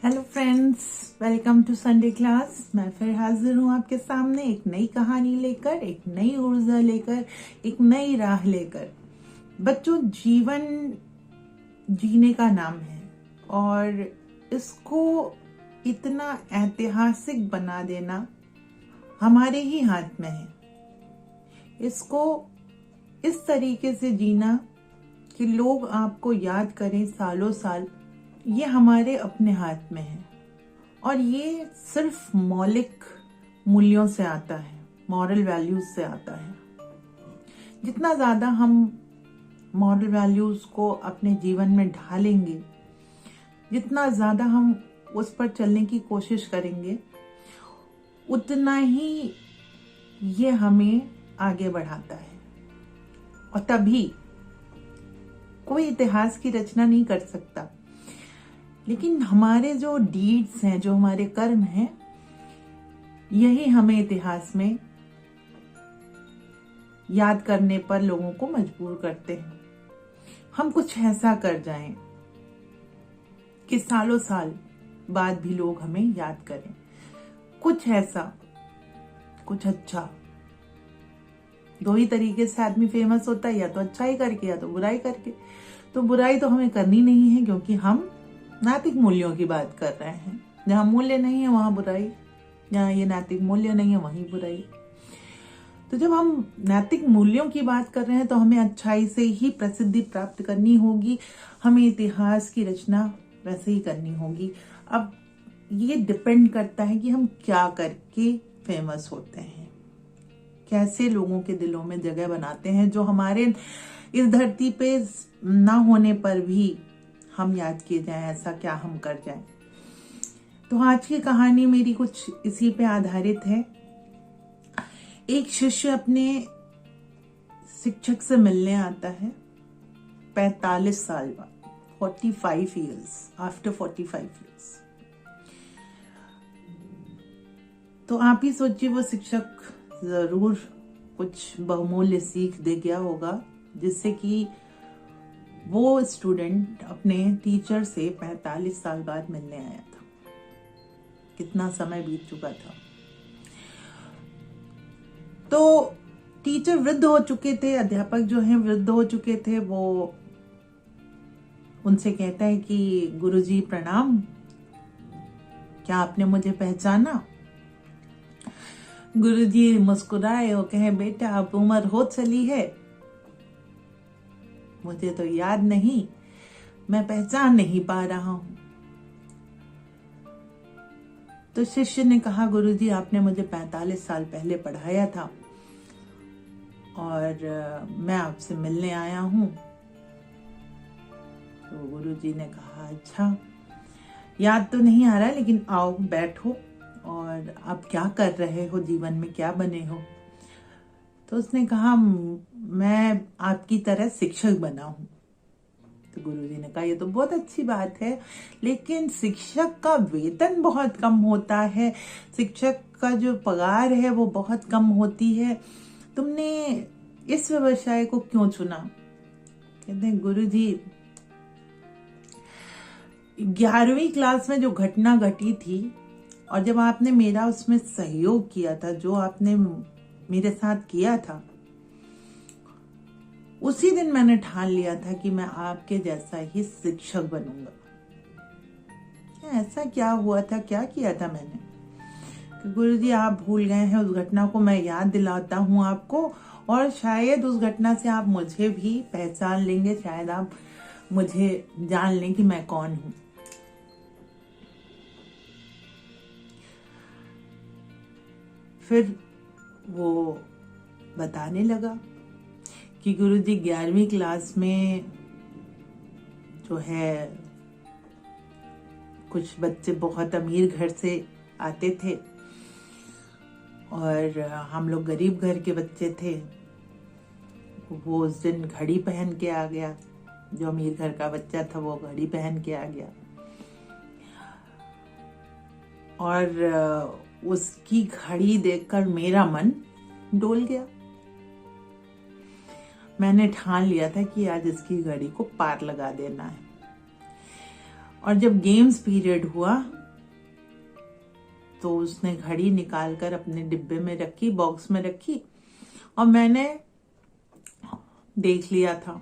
Hello friends, welcome to Sunday class. मैं फिर हाजिर हूँ आपके सामने एक नई कहानी लेकर, एक नई ऊर्जा लेकर, एक नई राह लेकर। बच्चों, जीवन जीने का नाम है और इसको इतना ऐतिहासिक बना देना हमारे ही हाथ में है। इसको इस तरीके से जीना कि लोग आपको याद करें सालों साल, ये हमारे अपने हाथ में है। और ये सिर्फ मौलिक मूल्यों से आता है, मॉरल वैल्यूज से आता है। जितना ज्यादा हम मॉरल वैल्यूज को अपने जीवन में ढालेंगे, जितना ज्यादा हम उस पर चलने की कोशिश करेंगे, उतना ही ये हमें आगे बढ़ाता है। और तभी कोई इतिहास की रचना नहीं कर सकता, लेकिन हमारे जो डीड्स हैं, जो हमारे कर्म हैं, यही हमें इतिहास में याद करने पर लोगों को मजबूर करते हैं। हम कुछ ऐसा कर जाएं कि सालों साल बाद भी लोग हमें याद करें। कुछ ऐसा, कुछ अच्छा। दो ही तरीके से आदमी फेमस होता है, या तो अच्छाई करके या तो बुराई करके। तो बुराई तो हमें करनी नहीं है, क्योंकि हम नैतिक मूल्यों की बात कर रहे हैं। जहां मूल्य नहीं है वहां बुराई, जहां ये नैतिक मूल्य नहीं है वहीं बुराई। तो जब हम नैतिक मूल्यों की बात कर रहे हैं तो हमें अच्छाई से ही प्रसिद्धि प्राप्त करनी होगी। हमें इतिहास की रचना वैसे ही करनी होगी। अब ये डिपेंड करता है कि हम क्या करके फेमस होते हैं, कैसे लोगों के दिलों में जगह बनाते हैं, जो हमारे इस धरती पे ना होने पर भी हम याद किए जाएं। ऐसा क्या हम कर जाएं। तो आज की कहानी मेरी कुछ इसी पे आधारित है। एक शिष्य अपने शिक्षक से मिलने आता है 45 साल बाद, 45 years, आफ्टर 45 years। तो आप ही सोचिए, वो शिक्षक जरूर कुछ बहुमूल्य सीख दे गया होगा, जिससे कि वो स्टूडेंट अपने टीचर से 45 साल बाद मिलने आया था। कितना समय बीत चुका था। तो टीचर वृद्ध हो चुके थे, अध्यापक जो हैं वृद्ध हो चुके थे। वो उनसे कहता है कि गुरुजी प्रणाम, क्या आपने मुझे पहचाना? गुरुजी मुस्कुराए और कहे, बेटा अब उम्र हो चली है, मुझे तो याद नहीं, मैं पहचान नहीं पा रहा हूं। तो शिष्य ने कहा, गुरुजी आपने मुझे 45 साल पहले पढ़ाया था और मैं आपसे मिलने आया हूं। तो गुरुजी ने कहा, अच्छा, याद तो नहीं आ रहा, लेकिन आओ बैठो, और आप क्या कर रहे हो जीवन में, क्या बने हो? तो उसने कहा, मैं आपकी तरह शिक्षक बना हूं। तो गुरुजी ने कहा, ये तो बहुत अच्छी बात है, लेकिन शिक्षक का वेतन बहुत कम होता है, शिक्षक का जो पगार है वो बहुत कम होती है, तुमने इस व्यवसाय को क्यों चुना? कहते हैं, गुरुजी 11वीं क्लास में जो घटना घटी थी, और जब आपने मेरा उसमें सहयोग किया था, जो आपने मेरे साथ किया था, उसी दिन मैंने ठान लिया था कि मैं आपके जैसा ही शिक्षक बनूंगा। ऐसा क्या हुआ था, क्या किया था मैंने? कि गुरुजी आप भूल गए हैं उस घटना को, मैं याद दिलाता हूं आपको, और शायद उस घटना से आप मुझे भी पहचान लेंगे, शायद आप मुझे जान लें कि मैं कौन हूं। फिर वो बताने लगा कि गुरुजी 11वीं क्लास में जो है, कुछ बच्चे बहुत अमीर घर से आते थे और हम लोग गरीब घर के बच्चे थे। वो उस दिन घड़ी पहन के आ गया, जो अमीर घर का बच्चा था वो घड़ी पहन के आ गया, और उसकी घड़ी देखकर मेरा मन डोल गया। मैंने ठान लिया था कि आज इसकी घड़ी को पार लगा देना है। और जब गेम्स पीरियड हुआ तो उसने घड़ी निकालकर अपने डिब्बे में रखी, बॉक्स में रखी, और मैंने देख लिया था।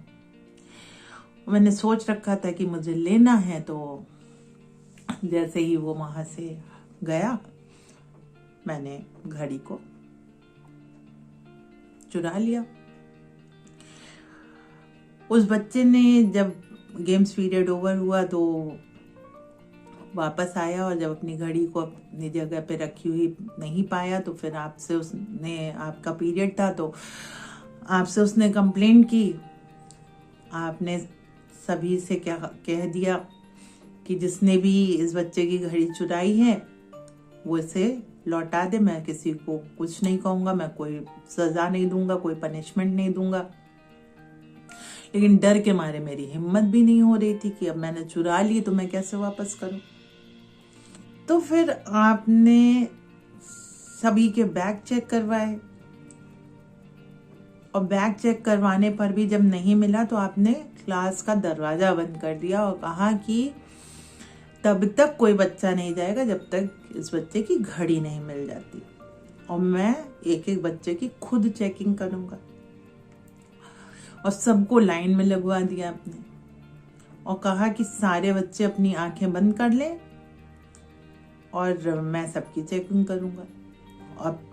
मैंने सोच रखा था कि मुझे लेना है, तो जैसे ही वो वहां से गया, मैंने घड़ी को चुरा लिया। उस बच्चे ने जब गेम्स पीरियड ओवर हुआ तो वापस आया, और जब अपनी घड़ी को अपनी जगह पे रखी हुई नहीं पाया, तो फिर आपसे उसने, आपका पीरियड था तो आपसे उसने कंप्लेंट की। आपने सभी से क्या कह दिया कि जिसने भी इस बच्चे की घड़ी चुराई है वो इसे लौटा दे। मैं किसी को कुछ नहीं कहूंगा, मैं कोई सजा नहीं दूंगा, कोई पनिशमेंट नहीं दूंगा। लेकिन डर के मारे मेरी हिम्मत भी नहीं हो रही थी कि अब मैंने चुरा ली तो मैं कैसे वापस करूं। तो फिर आपने सभी के बैग चेक करवाए, और बैग चेक करवाने पर भी जब नहीं मिला तो आपने क्लास का दरवाजा बंद कर दिया और कहा कि तब तक कोई बच्चा नहीं जाएगा जब तक इस बच्चे की घड़ी नहीं मिल जाती, और मैं एक एक बच्चे की खुद चेकिंग करूंगा। और सबको लाइन में लगवा दिया आपने, और कहा कि सारे बच्चे अपनी आंखें बंद कर लें और मैं सबकी चेकिंग करूंगा। और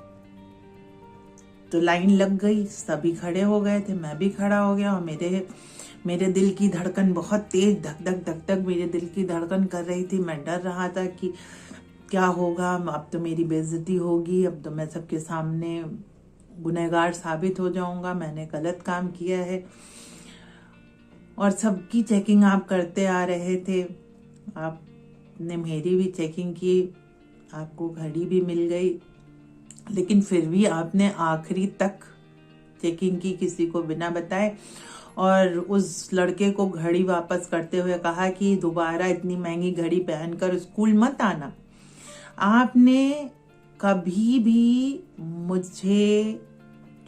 तो लाइन लग गई, सभी खड़े हो गए थे, मैं भी खड़ा हो गया, और मेरे दिल की धड़कन बहुत तेज, धक धक धक धक मेरे दिल की धड़कन कर रही थी। मैं डर रहा था कि क्या होगा, अब तो मेरी बेइज्जती होगी, अब तो मैं सबके सामने गुनहगार साबित हो जाऊंगा, मैंने गलत काम किया है। और सबकी चेकिंग आप करते आ रहे थे, आपने मेरी भी चेकिंग की, आपको घड़ी भी मिल गई, लेकिन फिर भी आपने आखिरी तक चेकिंग की किसी को बिना बताए, और उस लड़के को घड़ी वापस करते हुए कहा कि दोबारा इतनी महंगी घड़ी पहनकर स्कूल मत आना। आपने कभी भी मुझे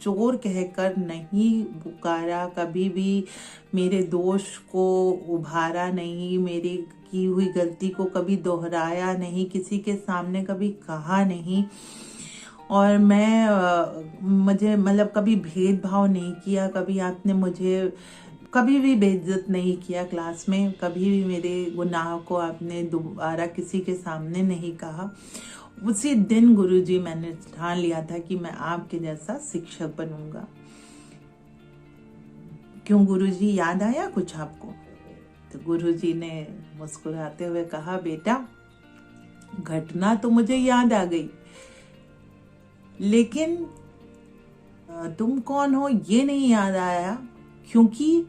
चोर कहकर नहीं पुकारा, कभी भी मेरे दोष को उभारा नहीं, मेरी की हुई गलती को कभी दोहराया नहीं, किसी के सामने कभी कहा नहीं, और मुझे मतलब कभी भेदभाव नहीं किया, कभी आपने मुझे कभी भी बेइज्जत नहीं किया क्लास में, कभी भी मेरे गुनाह को आपने दोबारा किसी के सामने नहीं कहा। उसी दिन गुरुजी मैंने ठान लिया था कि मैं आपके जैसा शिक्षक बनूंगा। क्यों गुरुजी, याद आया कुछ आपको? तो गुरुजी ने मुस्कुराते हुए कहा, बेटा घटना तो मुझे याद आ गई, लेकिन तुम कौन हो ये नहीं याद आया, क्योंकि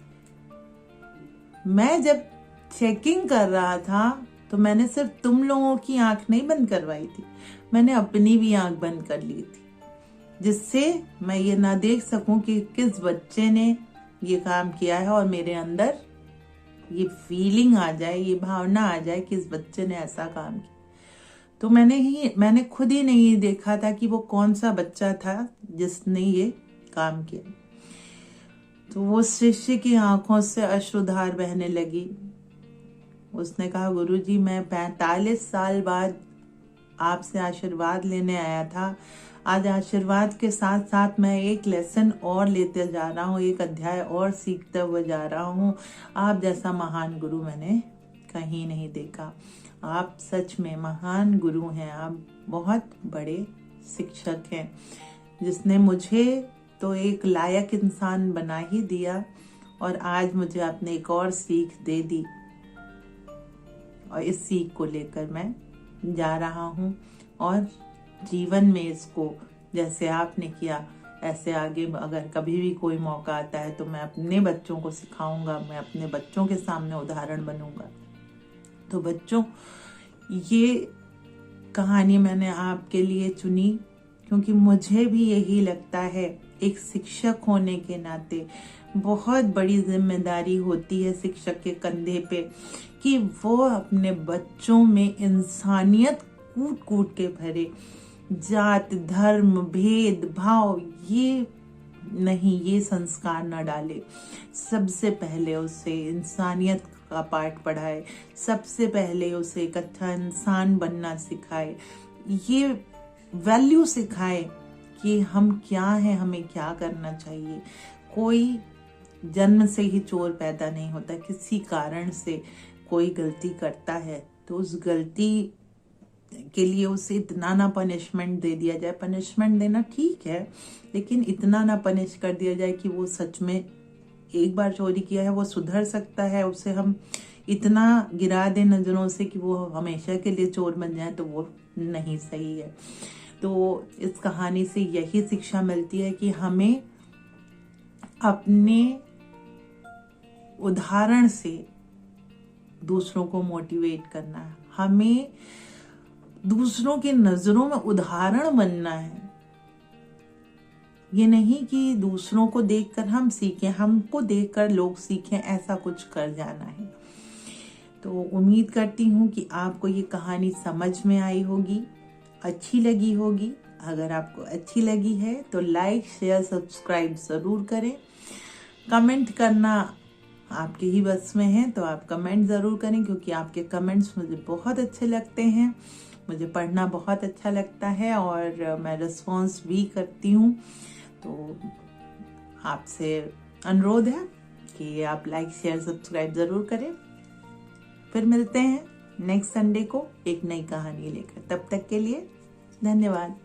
मैं जब चेकिंग कर रहा था तो मैंने सिर्फ तुम लोगों की आंख नहीं बंद करवाई थी, मैंने अपनी भी आंख बंद कर ली थी, जिससे मैं ये ना देख सकूं कि किस बच्चे ने ये काम किया है, और मेरे अंदर ये फीलिंग आ जाए, ये भावना आ जाए कि इस बच्चे ने ऐसा काम किया। तो मैंने खुद ही नहीं देखा था कि वो कौन सा बच्चा था जिसने ये काम किया। तो वो शिष्य की आंखों से अश्रुधार बहने लगी। उसने कहा, गुरुजी मैं 45 साल बाद आपसे आशीर्वाद लेने आया था, आज आशीर्वाद के साथ साथ मैं एक लेसन और लेते जा रहा हूँ, एक अध्याय और सीखते हुए जा रहा हूँ। आप जैसा महान गुरु मैंने कहीं नहीं देखा। आप सच में महान गुरु हैं, आप बहुत बड़े शिक्षक हैं, जिसने मुझे तो एक लायक इंसान बना ही दिया, और आज मुझे आपने एक और सीख दे दी, और इस सीख को लेकर मैं जा रहा हूँ, और जीवन में इसको जैसे आपने किया ऐसे आगे अगर कभी भी कोई मौका आता है तो मैं अपने बच्चों को सिखाऊंगा, मैं अपने बच्चों के सामने उदाहरण बनूंगा। तो बच्चों, ये कहानी मैंने आपके लिए चुनी क्योंकि मुझे भी यही लगता है, एक शिक्षक होने के नाते बहुत बड़ी जिम्मेदारी होती है शिक्षक के कंधे पे कि वो अपने बच्चों में इंसानियत कूट कूट के भरे। जात धर्म भेद भाव ये नहीं, ये संस्कार न डाले। सबसे पहले उसे इंसानियत का पाठ पढ़ाए, सबसे पहले उसे एक अच्छा इंसान बनना सिखाए, ये वैल्यू सिखाए कि हम क्या हैं, हमें क्या करना चाहिए। कोई जन्म से ही चोर पैदा नहीं होता, किसी कारण से कोई गलती करता है तो उस गलती के लिए उसे इतना ना पनिशमेंट दे दिया जाए। पनिशमेंट देना ठीक है, लेकिन इतना ना पनिश कर दिया जाए कि वो सच में एक बार चोरी किया है वो सुधर सकता है, उसे हम इतना गिरा दें नजरों से कि वो हमेशा के लिए चोर बन जाए, तो वो नहीं सही है। तो इस कहानी से यही शिक्षा मिलती है कि हमें अपने उदाहरण से दूसरों को मोटिवेट करना है, हमें दूसरों की नजरों में उदाहरण बनना है। ये नहीं कि दूसरों को देखकर हम सीखें, हमको देखकर लोग सीखें, ऐसा कुछ कर जाना है। तो उम्मीद करती हूँ कि आपको ये कहानी समझ में आई होगी, अच्छी लगी होगी। अगर आपको अच्छी लगी है तो लाइक शेयर सब्सक्राइब जरूर करें। कमेंट करना आपके ही बस में है, तो आप कमेंट जरूर करें, क्योंकि आपके कमेंट्स मुझे बहुत अच्छे लगते हैं, मुझे पढ़ना बहुत अच्छा लगता है और मैं रिस्पॉन्स भी करती हूँ। तो आपसे अनुरोध है कि आप लाइक शेयर सब्सक्राइब जरूर करें। फिर मिलते हैं नेक्स्ट संडे को एक नई कहानी लेकर। तब तक के लिए धन्यवाद।